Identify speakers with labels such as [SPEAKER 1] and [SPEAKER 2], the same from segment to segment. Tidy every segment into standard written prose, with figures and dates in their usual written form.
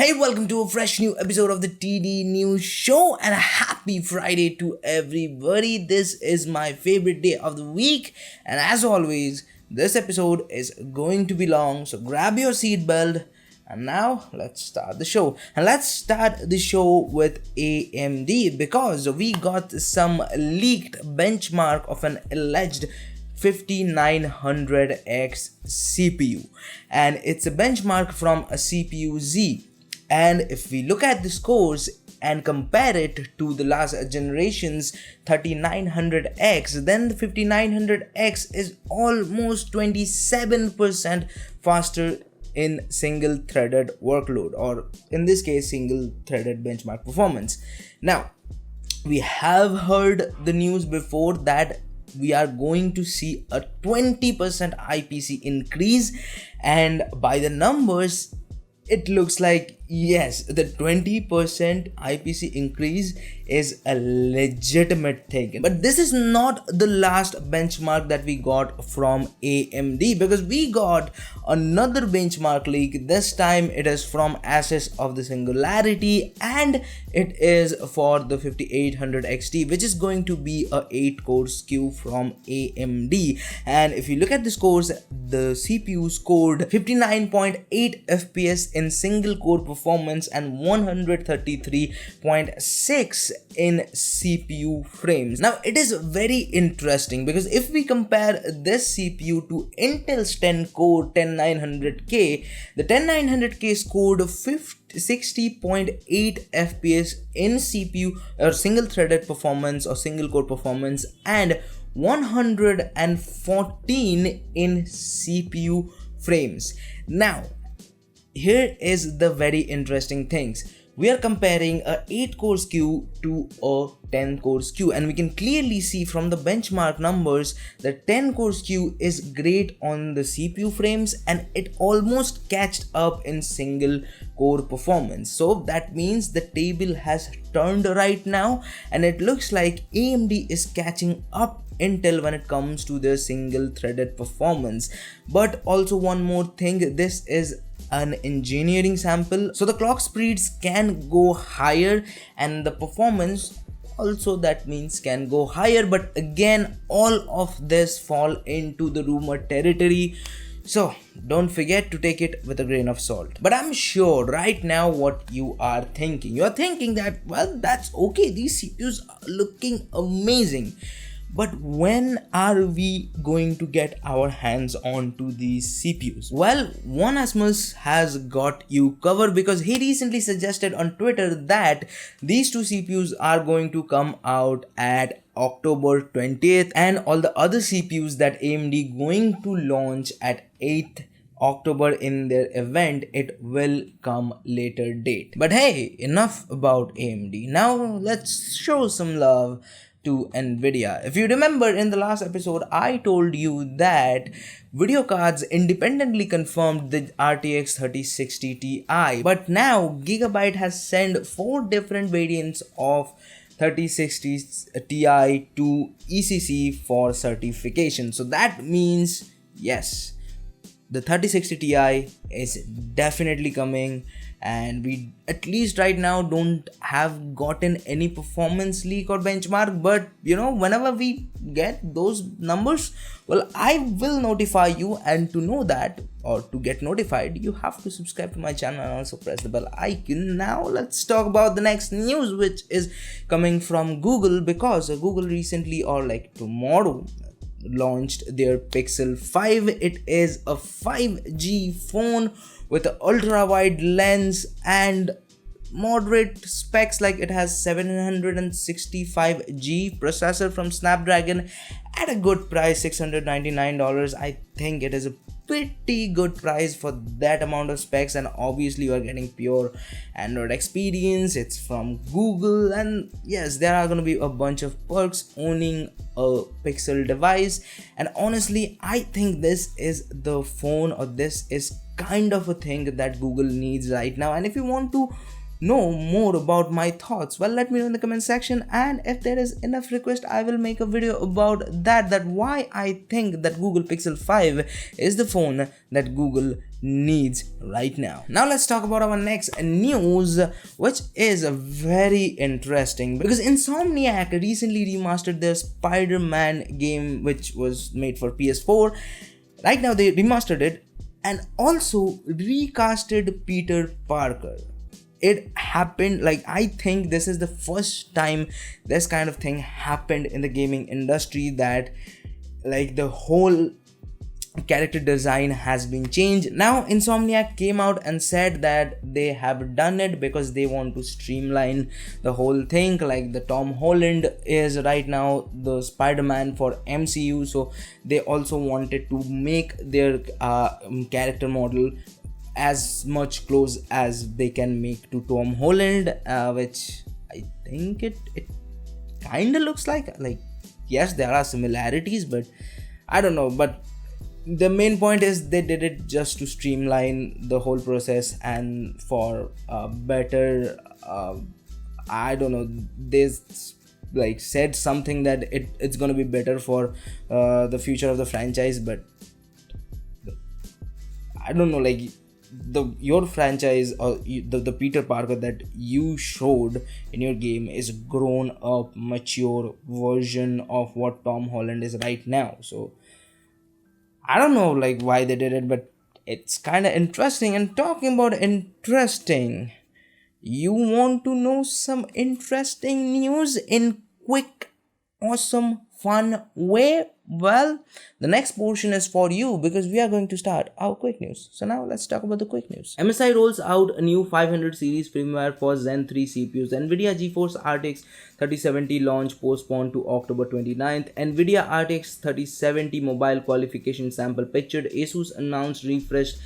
[SPEAKER 1] Hey, welcome to a fresh new episode of the TD News Show and a happy Friday to everybody. This is my favorite day of the week, and as always, this episode is going to be long, so grab your seatbelt. And now let's start the show. And let's start the show with AMD because we got some leaked benchmark of an alleged 5900X CPU, and it's a benchmark from a CPU Z. And if we look at the scores and compare it to the last generation's 3900X, then the 5900X is almost 27% faster in single threaded workload, or in this case single threaded benchmark performance. Now, we have heard the news before that we are going to see a 20% IPC increase, and by the numbers it looks like yes, the 20% IPC increase is a legitimate thing. But this is not the last benchmark that we got from AMD, because we got another benchmark leak. This time it is from ASUS of the Singularity, and it is for the 5800 XT, which is going to be a 8-core SKU from AMD. And if you look at the scores, the CPU scored 59.8 FPS in single core performance and 133.6 in CPU frames. Now it is very interesting because if we compare this CPU to Intel's 10-core 10900K, the 10900K scored 60.8 FPS in CPU or single threaded performance or single core performance and 114 in CPU frames. Now here is the very interesting things. We are comparing a 8-core SKU to a 10-core SKU, and we can clearly see from the benchmark numbers that 10-core SKU is great on the CPU frames and it almost catched up in single core performance. So that means the table has turned right now, and it looks like AMD is catching up Intel when it comes to their single threaded performance. But also one more thing, this is an engineering sample, so the clock speeds can go higher and the performance also, that means, can go higher. But again, all of this fall into the rumor territory, so don't forget to take it with a grain of salt. But I'm sure right now what you are thinking, you're thinking that, well, that's okay, these CPUs are looking amazing, but when are we going to get our hands on to these CPUs? Well, one Asmus has got you covered because he recently suggested on Twitter that these two CPUs are going to come out at October 20th, and all the other CPUs that AMD going to launch at 8th October in their event, it will come later date. But hey, enough about AMD. Now let's show some love to NVIDIA. If you remember, in the last episode I told you that video cards independently confirmed the RTX 3060 Ti, but now Gigabyte has sent 4 different variants of 3060 Ti to ECC for certification. So that means yes, the 3060 Ti is definitely coming, and we at least right now don't have gotten any performance leak or benchmark. But you know, whenever we get those numbers, well, I will notify you, and to know that or to get notified, you have to subscribe to my channel and also press the bell icon. Now let's talk about the next news, which is coming from Google, because Google recently, or like tomorrow, launched their Pixel 5. It is a 5G phone with an ultra wide lens and moderate specs, like it has 765G processor from Snapdragon at a good price, $699. I think it is a pretty good price for that amount of specs, and obviously you are getting pure Android experience. It's from Google, and yes, there are going to be a bunch of perks owning a Pixel device. And honestly, I think this is the phone, or this is kind of a thing that Google needs right now. And if you want to know more about my thoughts, well, let me know in the comment section, and if there is enough request, I will make a video about that why I think that Google Pixel 5 is the phone that Google needs right now. Now let's talk about our next news, which is very interesting because Insomniac recently remastered their Spider-Man game, which was made for PS4. Right now they remastered it and also recasted Peter Parker. It happened, like, I think this is the first time this kind of thing happened in the gaming industry, that like the whole character design has been changed. Now Insomniac came out and said that they have done it because they want to streamline the whole thing. Like the Tom Holland is right now the Spider-Man for MCU, so they also wanted to make their character model as much close as they can make to Tom Holland, which I think it kind of looks like yes, there are similarities, but I don't know. But the main point is they did it just to streamline the whole process and for better I don't know, they like said something that it's gonna be better for the future of the franchise, but I don't know, like your franchise or the Peter Parker that you showed in your game is grown up mature version of what Tom Holland is right now. So I don't know like why they did it, but it's kind of interesting. And talking about interesting, you want to know some interesting news in quick, awesome, fun way? Well, the next portion is for you because we are going to start our quick news. So now let's talk about the quick news. MSI rolls out a new 500 series firmware for Zen 3 CPUs. NVIDIA GeForce RTX 3070 launch postponed to October 29th. NVIDIA RTX 3070 mobile qualification sample pictured. ASUS announced refreshed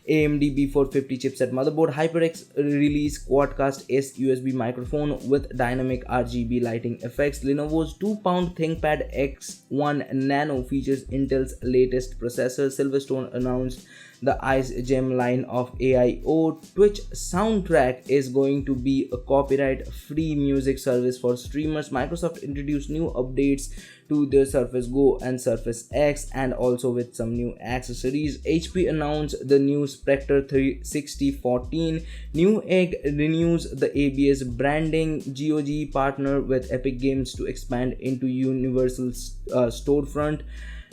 [SPEAKER 1] AMD B450 chipset motherboard. HyperX release QuadCast S USB microphone with dynamic RGB lighting effects. Lenovo's 2-pound Thinkpad X1 Nano features Intel's latest processor. SilverStone announced the IceGem line of AIO. Twitch Soundtrack is going to be a copyright-free music service for streamers. Microsoft introduced new updates to their Surface Go and Surface X, and also with some new accessories. HP announced the new Spectre 36014. Newegg renews the ABS branding. GOG partner with Epic Games to expand into Universal Storefront.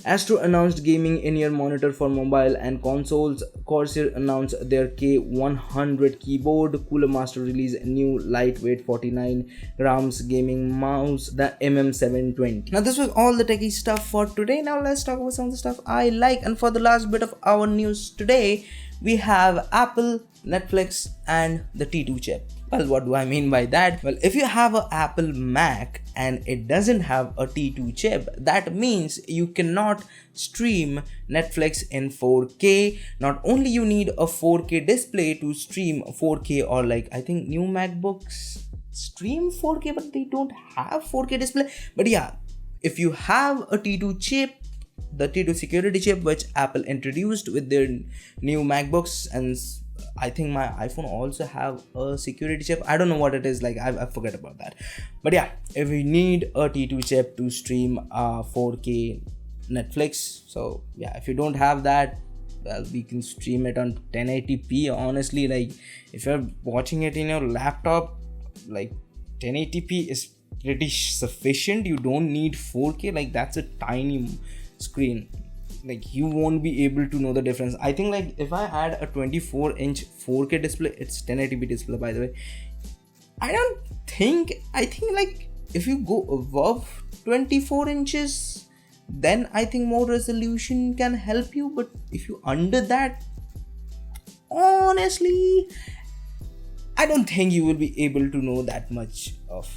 [SPEAKER 1] Astro announced gaming in-ear monitor for mobile and consoles. Corsair announced their K100 keyboard. Cooler Master released new lightweight 49 grams gaming mouse, the MM720. Now this was all the techie stuff for today. Now let's talk about some of the stuff I like. And for the last bit of our news today, we have Apple, Netflix, and the T2 chip. Well, what do I mean by that? Well, if you have an Apple Mac and it doesn't have a T2 chip, that means you cannot stream Netflix in 4K. Not only you need a 4K display to stream 4K, or like I think new MacBooks stream 4K but they don't have 4K display. But yeah, if you have a T2 chip, the T2 security chip which Apple introduced with their new MacBooks, and I think my iPhone also have a security chip. I don't know what it is, like I forget about that. But yeah, if you need a T2 chip to stream 4K Netflix, so yeah, if you don't have that, well, we can stream it on 1080p. Honestly, like if you're watching it in your laptop, like 1080p is pretty sufficient. You don't need 4K, like that's a tiny screen. Like you won't be able to know the difference. I think like if I had a 24-inch 4K display, it's 1080p display by the way, I think like if you go above 24 inches, then I think more resolution can help you. But if you under that, honestly, I don't think you will be able to know that much of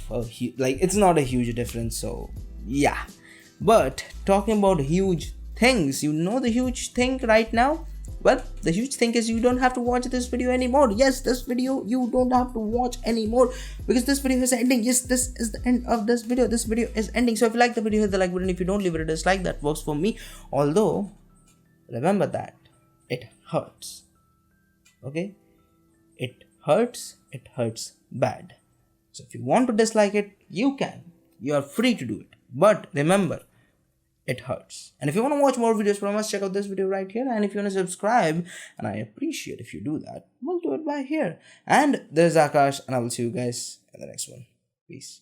[SPEAKER 1] like it's not a huge difference. So yeah, but talking about huge things, you know the huge thing right now? Well, the huge thing is you don't have to watch this video anymore. Yes, this video you don't have to watch anymore because this video is ending. Yes, this is the end of this video. This video is ending. So if you like the video, hit the like button. If you don't, leave it a dislike. That works for me. Although, remember that it hurts. Okay? It hurts bad. So if you want to dislike it, you can. You are free to do it. But remember, it hurts. And if you want to watch more videos from us, check out this video right here. And if you want to subscribe, and I appreciate if you do that, we'll do it by here. And there's Akash, and I will see you guys in the next one. Peace.